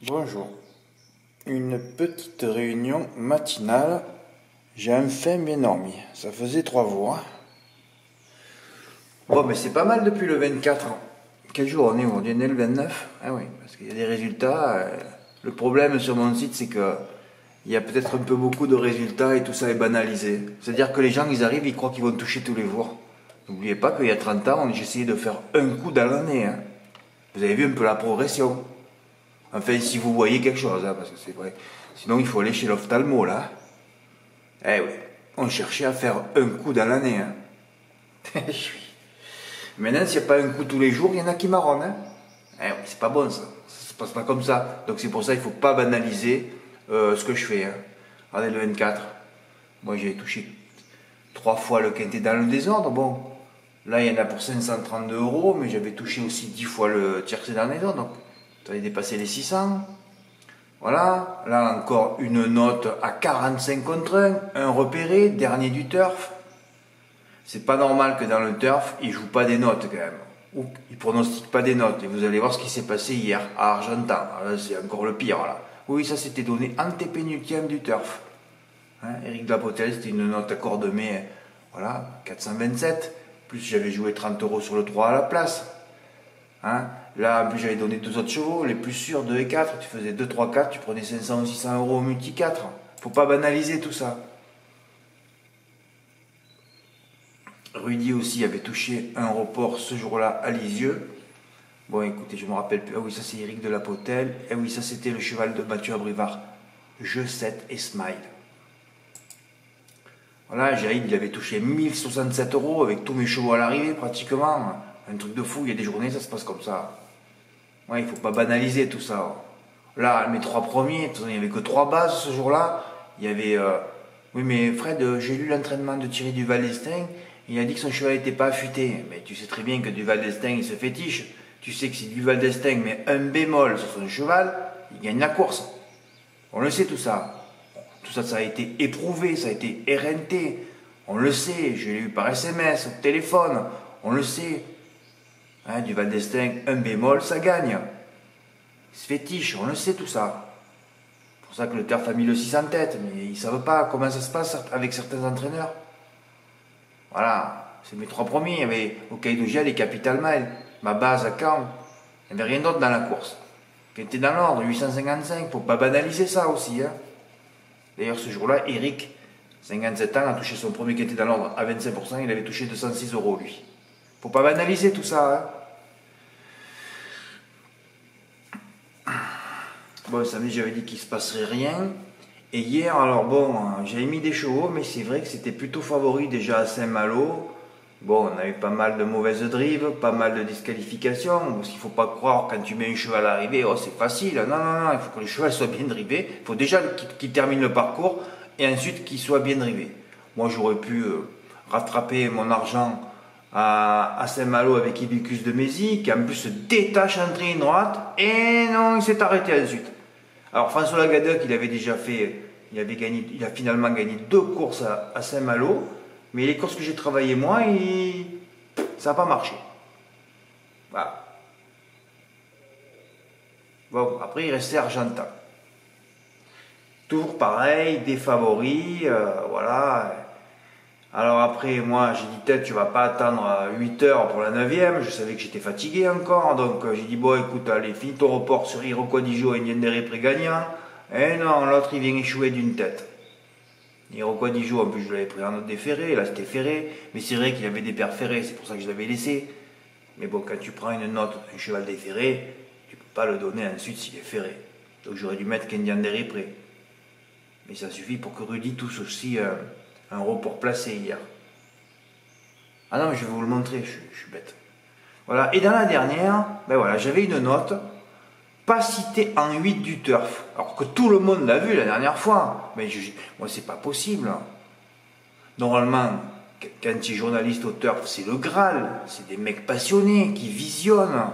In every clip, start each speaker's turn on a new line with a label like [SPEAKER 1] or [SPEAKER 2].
[SPEAKER 1] Bonjour. Une petite réunion matinale. J'ai enfin bien dormi. Ça faisait 3 jours. Bon, mais c'est pas mal depuis le 24. Quel jour on est aujourd'hui? On est le 29. Ah oui, parce qu'il y a des résultats. Le problème sur mon site, c'est que il y a peut-être un peu beaucoup de résultats et tout ça est banalisé. C'est-à-dire que les gens, ils arrivent, ils croient qu'ils vont toucher tous les jours. N'oubliez pas qu'il y a 30 ans, j'ai essayé de faire un coup dans l'année. Vous avez vu un peu la progression. Enfin, si vous voyez quelque chose, parce que c'est vrai. Sinon, il faut aller chez l'ophtalmo, là. Eh oui, on cherchait à faire un coup dans l'année. Maintenant, s'il n'y a pas un coup tous les jours, il y en a qui marronnent. Eh oui, c'est pas bon, ça. Ça se passe pas comme ça. Donc, c'est pour ça qu'il ne faut pas banaliser ce que je fais. Regardez le 24. Moi, j'ai touché 3 fois le quintet dans le désordre. Bon, là, il y en a pour 532 €, mais j'avais touché aussi 10 fois le tiercé dans le désordre. Donc, ça avait dépassé les 600. Voilà, là encore une note à 45 contre 1 repéré, dernier du turf. C'est pas normal que dans le turf, ils jouent pas des notes quand même. Ou ils pronostiquent pas des notes. Et vous allez voir ce qui s'est passé hier à Argentan. C'est encore le pire là. Oui, ça c'était donné antépénultième du turf. Éric Lapotel, c'était une note à cordemais, voilà, 427. Plus j'avais joué 30 € sur le 3 à la place. Là, en plus, j'avais donné 2 autres chevaux, les plus sûrs, 2 et 4. Tu faisais 2, 3, 4, tu prenais 500 ou 600 € au multi 4. Faut pas banaliser tout ça. Rudy aussi avait touché un report ce jour-là à Lisieux. Bon, écoutez, je me rappelle plus. Ah oui, ça c'est Éric de la Potelle. Ah oui, ça c'était le cheval de Mathieu Abrivard. Jeu 7 et Smile. Voilà, Jaïd, il avait touché 1067 € avec tous mes chevaux à l'arrivée, pratiquement. Un truc de fou, il y a des journées, ça se passe comme ça. Ouais, il faut pas banaliser tout ça. Là, mes 3 premiers, il n'y avait que 3 bases ce jour-là. Il y avait... Oui, mais Fred, j'ai lu l'entraînement de Thierry Duval d'Estaing. Il a dit que son cheval n'était pas affûté. Mais tu sais très bien que Duval d'Estaing, il se fétiche. Tu sais que si Duval d'Estaing met un bémol sur son cheval, il gagne la course. On le sait tout ça. Tout ça, ça a été éprouvé, ça a été RNT. On le sait, je l'ai eu par SMS, au téléphone. On le sait. Duval d'Estaing, un bémol, ça gagne. Il se fétiche, on le sait tout ça. C'est pour ça que le turf a mis le 6 en tête, mais ils ne savent pas comment ça se passe avec certains entraîneurs. Voilà, c'est mes 3 premiers. Il y avait au Caïdougia les Capital Mile, ma base à Caen. Il n'y avait rien d'autre dans la course. Qui était dans l'ordre, 855, il ne faut pas banaliser ça aussi. D'ailleurs, ce jour-là, Eric, 57 ans, a touché son premier qui était dans l'ordre à 25%, il avait touché 206 € lui. Il ne faut pas banaliser tout ça. Bon, samedi, j'avais dit qu'il ne se passerait rien. Et hier, alors bon, j'avais mis des chevaux, mais c'est vrai que c'était plutôt favori déjà à Saint-Malo. Bon, on a eu pas mal de mauvaises drives, pas mal de disqualifications. Parce qu'il ne faut pas croire quand tu mets un cheval à l'arrivée, oh c'est facile. Non, non, non, il faut que le cheval soit bien drivé. Il faut déjà qu'il termine le parcours et ensuite qu'il soit bien drivé. Moi, j'aurais pu rattraper mon argent à Saint-Malo avec Ibicus de Mézy, qui en plus se détache en ligne droite. Et non, il s'est arrêté ensuite. Alors François Lagadec, il avait déjà fait, il a finalement gagné 2 courses à Saint-Malo, mais les courses que j'ai travaillées moi, ça n'a pas marché. Voilà. Bon, après il restait Argentan. Toujours pareil, des favoris, voilà. Alors après, moi j'ai dit tête, tu vas pas attendre 8 heures pour la 9e, je savais que j'étais fatigué encore, donc j'ai dit bon écoute, allez, finis ton report sur Iroquois Dijon et Niendere pré-gagnant. Et non, l'autre il vient échouer d'une tête. Iroquois Dijon, en plus je l'avais pris en note déféré, là c'était ferré, mais c'est vrai qu'il avait des paires ferrées, c'est pour ça que je l'avais laissé. Mais bon, quand tu prends une note, un cheval déféré, tu peux pas le donner ensuite s'il est ferré. Donc j'aurais dû mettre Niendere pré. Mais ça suffit pour que Rudy touche aussi un report placé hier. Ah non, mais je vais vous le montrer, je suis bête. Voilà, et dans la dernière, ben voilà, j'avais une note, pas citée en 8 du turf. Alors que tout le monde l'a vu la dernière fois. Mais moi, c'est pas possible. Normalement, quand tu es journaliste au turf, c'est le Graal. C'est des mecs passionnés qui visionnent.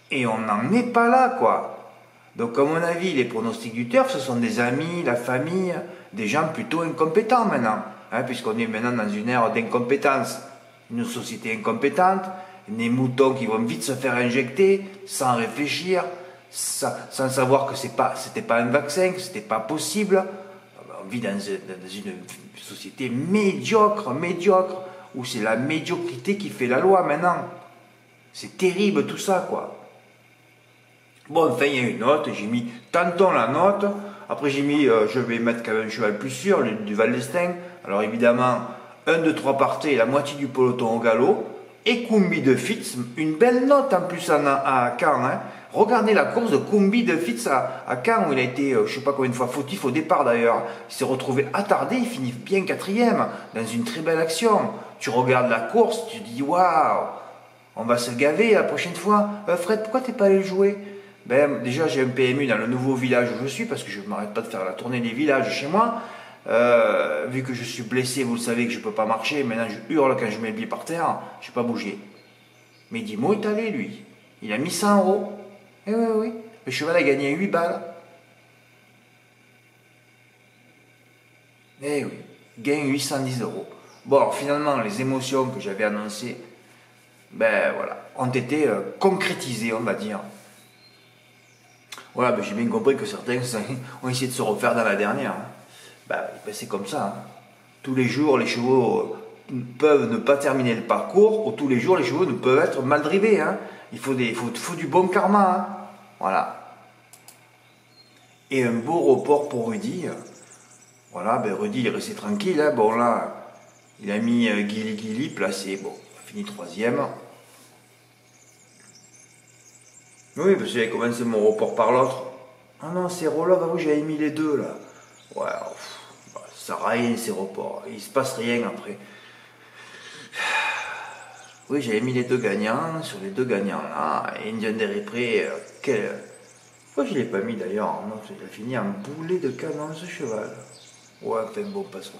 [SPEAKER 1] Et on n'en est pas là, quoi. Donc, à mon avis, les pronostics du turf, ce sont des amis, la famille, des gens plutôt incompétents maintenant. Puisqu'on est maintenant dans une ère d'incompétence. Une société incompétente, des moutons qui vont vite se faire injecter, sans réfléchir, sans savoir que c'était pas un vaccin, que c'était pas possible. On vit dans une société médiocre, où c'est la médiocrité qui fait la loi maintenant. C'est terrible tout ça, quoi. Bon, enfin, il y a une note, j'ai mis tantôt la note. Après, j'ai mis, je vais mettre quand même un cheval plus sûr, du Val d'Estaing. Alors évidemment, 1, 2, 3 partait, la moitié du peloton au galop. Et Kumbi de Fitz, une belle note en plus à Caen. Hein. Regardez la course de Kumbi de Fitz à Caen, où il a été, je sais pas combien de fois fautif au départ d'ailleurs. Il s'est retrouvé attardé, il finit bien 4e, dans une très belle action. Tu regardes la course, tu te dis, waouh, on va se gaver la prochaine fois. Fred, pourquoi t'es pas allé le jouer? Ben, déjà, j'ai un PMU dans le nouveau village où je suis, parce que je ne m'arrête pas de faire la tournée des villages chez moi. Vu que je suis blessé, vous le savez que je ne peux pas marcher, maintenant je hurle quand je mets le pied par terre, je n'ai pas bougé. Mais Dimo est allé, lui. Il a mis 100 €. Eh oui, oui. Le cheval a gagné 8 balles. Eh oui. Gain 810 €. Bon, alors finalement, les émotions que j'avais annoncées, ben voilà, ont été concrétisées, on va dire. Voilà, ben j'ai bien compris que certains ont essayé de se refaire dans la dernière. Hein. Ben, c'est comme ça. Hein. Tous les jours, les chevaux peuvent ne pas terminer le parcours, ou tous les jours, les chevaux ne peuvent être mal drivés. Hein. Il faut du bon karma. Hein. Voilà. Et un beau report pour Rudy. Voilà, ben Rudy, il est resté tranquille. Hein. Bon, là, il a mis Guili placé. Bon, il a fini 3e. Oui, parce que j'avais commencé mon report par l'autre. Ah non, c'est Rolov, oui, j'avais mis les deux là. Ouais, ça raille ces reports. Il se passe rien après. Oui, j'avais mis les deux gagnants. Sur les deux gagnants là, Indian Deripré, pourquoi je ne l'ai pas mis d'ailleurs? Non, il a fini en boulet de canon ce cheval. Ouais, enfin bon, passons.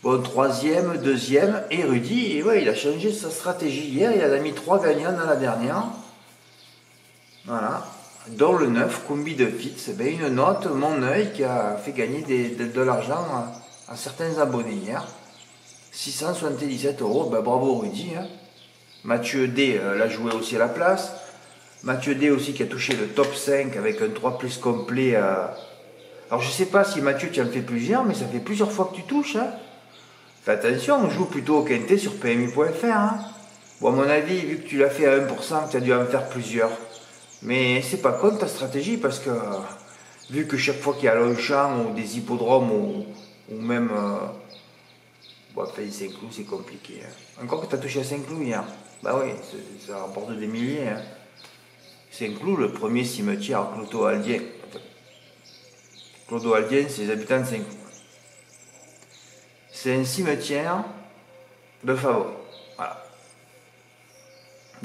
[SPEAKER 1] Bon, 3e, 2e, et Rudy, et ouais, il a changé sa stratégie hier. Il a mis 3 gagnants dans la dernière. Voilà, dont le 9, Kumbi de Fitz, ben une note, mon œil, qui a fait gagner de l'argent à certains abonnés hier. 677 €, ben bravo Rudy. Hein. Mathieu D l'a joué aussi à la place. Mathieu D aussi qui a touché le top 5 avec un 3 plus complet. Alors je sais pas si Mathieu tu en fais plusieurs, mais ça fait plusieurs fois que tu touches. Hein. Fais attention, on joue plutôt au quintet sur PMU.fr. Hein. Bon, à mon avis, vu que tu l'as fait à 1%, tu as dû en faire plusieurs. Mais c'est pas con ta stratégie parce que vu que chaque fois qu'il y a Longchamp ou des hippodromes ou même bon, enfin, Saint-Cloud c'est compliqué. Hein. Encore que tu as touché à Saint-Cloud hier. Bah oui, ça rapporte des milliers. Hein. Saint-Cloud, le premier cimetière clodo-aldien. Clodo-aldien, c'est les habitants de Saint-Cloud. C'est un cimetière de favoris. Voilà.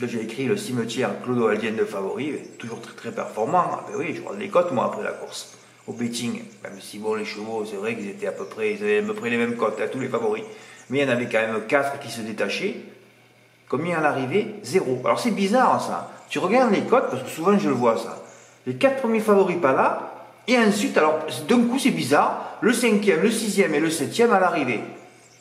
[SPEAKER 1] Là, j'ai écrit le cimetière clodo-aldien de favoris, toujours très très performant. Ah, ben oui, je regarde les cotes moi après la course, au betting. Même si bon, les chevaux, c'est vrai qu'ils étaient ils avaient à peu près les mêmes cotes, hein, tous les favoris. Mais il y en avait quand même 4 qui se détachaient. Combien à l'arrivée? 0. Alors c'est bizarre ça. Tu regardes les cotes, parce que souvent je le vois ça. Les 4 premiers favoris pas là, et ensuite, alors d'un coup c'est bizarre, le 5e, le 6e et le 7e à l'arrivée.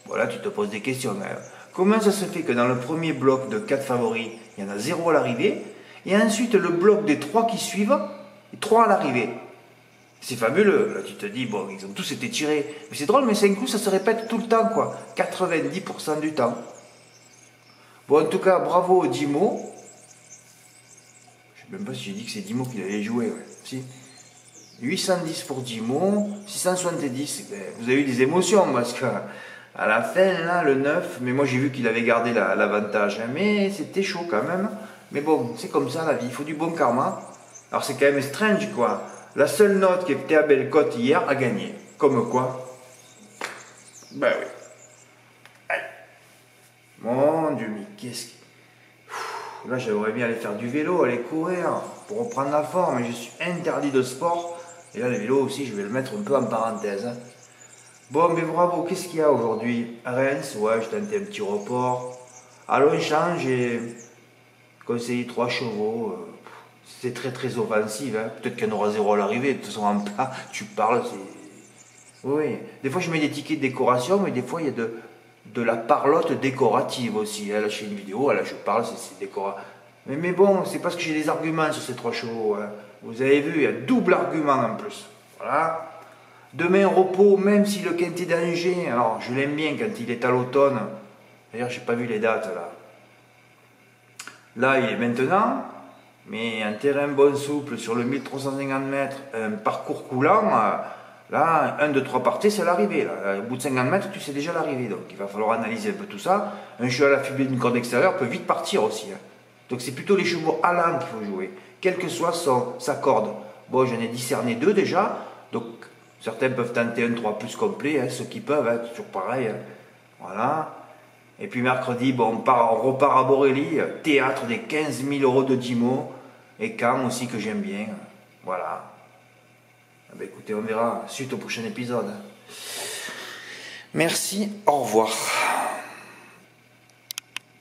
[SPEAKER 1] Voilà, tu te poses des questions. Hein. Comment ça se fait que dans le premier bloc de 4 favoris, il y en a 0 à l'arrivée, et ensuite le bloc des 3 qui suivent, 3 à l'arrivée? C'est fabuleux. Là, tu te dis, bon, ils ont tous été tirés. Mais c'est drôle, mais c'est un coup, ça se répète tout le temps, quoi. 90% du temps. Bon, en tout cas, bravo au Dimo. Je ne sais même pas si j'ai dit que c'est Dimo qui l'avait joué. Ouais. Si. 810 pour Dimo, 670. Ben, vous avez eu des émotions, parce que à la fin, là, le 9, mais moi j'ai vu qu'il avait gardé l'avantage. Hein, mais c'était chaud quand même. Mais bon, c'est comme ça la vie, il faut du bon karma. Alors c'est quand même strange, quoi. La seule note qui était à belle cote hier a gagné. Comme quoi? Ben oui. Allez. Mon Dieu, mais qu'est-ce que... Là, j'aimerais bien aller faire du vélo, aller courir, pour reprendre la forme, mais je suis interdit de sport. Et là, le vélo aussi, je vais le mettre un peu en parenthèse. Hein. Bon, mais bravo, qu'est-ce qu'il y a aujourd'hui? À Reims, ouais, je tentais un petit report. À Longchamp, j'ai conseillé 3 chevaux. C'est très très offensif. Hein. Peut-être qu'il y en aura 0 à l'arrivée. De toute façon, en plat, tu parles, c'est... Oui, des fois je mets des tickets de décoration, mais des fois il y a de la parlotte décorative aussi. Là, je fais une vidéo, là je parle, c'est décoratif. Mais bon, c'est parce que j'ai des arguments sur ces 3 chevaux. Hein. Vous avez vu, il y a double argument en plus. Voilà. Demain, repos, même si le quintet d'Angers, alors je l'aime bien quand il est à l'automne. D'ailleurs, j'ai pas vu les dates là. Là, il est maintenant, mais un terrain bon souple sur le 1350 mètres, un parcours coulant, là, 1, 2, 3 parties, c'est l'arrivée. Au bout de 50 mètres, tu sais déjà l'arrivée. Donc, il va falloir analyser un peu tout ça. Un cheval affublé d'une corde extérieure peut vite partir aussi. Hein. Donc, c'est plutôt les chevaux allants qu'il faut jouer, quelle que soit sa corde. Bon, j'en ai discerné 2 déjà. Donc, certains peuvent tenter un 3 plus complet, hein, ceux qui peuvent, hein, toujours pareil. Hein. Voilà. Et puis mercredi, bon, on repart à Borély, théâtre des 15 000 euros de Dimo, et Caen aussi que j'aime bien. Voilà. Ben écoutez, on verra suite au prochain épisode. Merci, au revoir.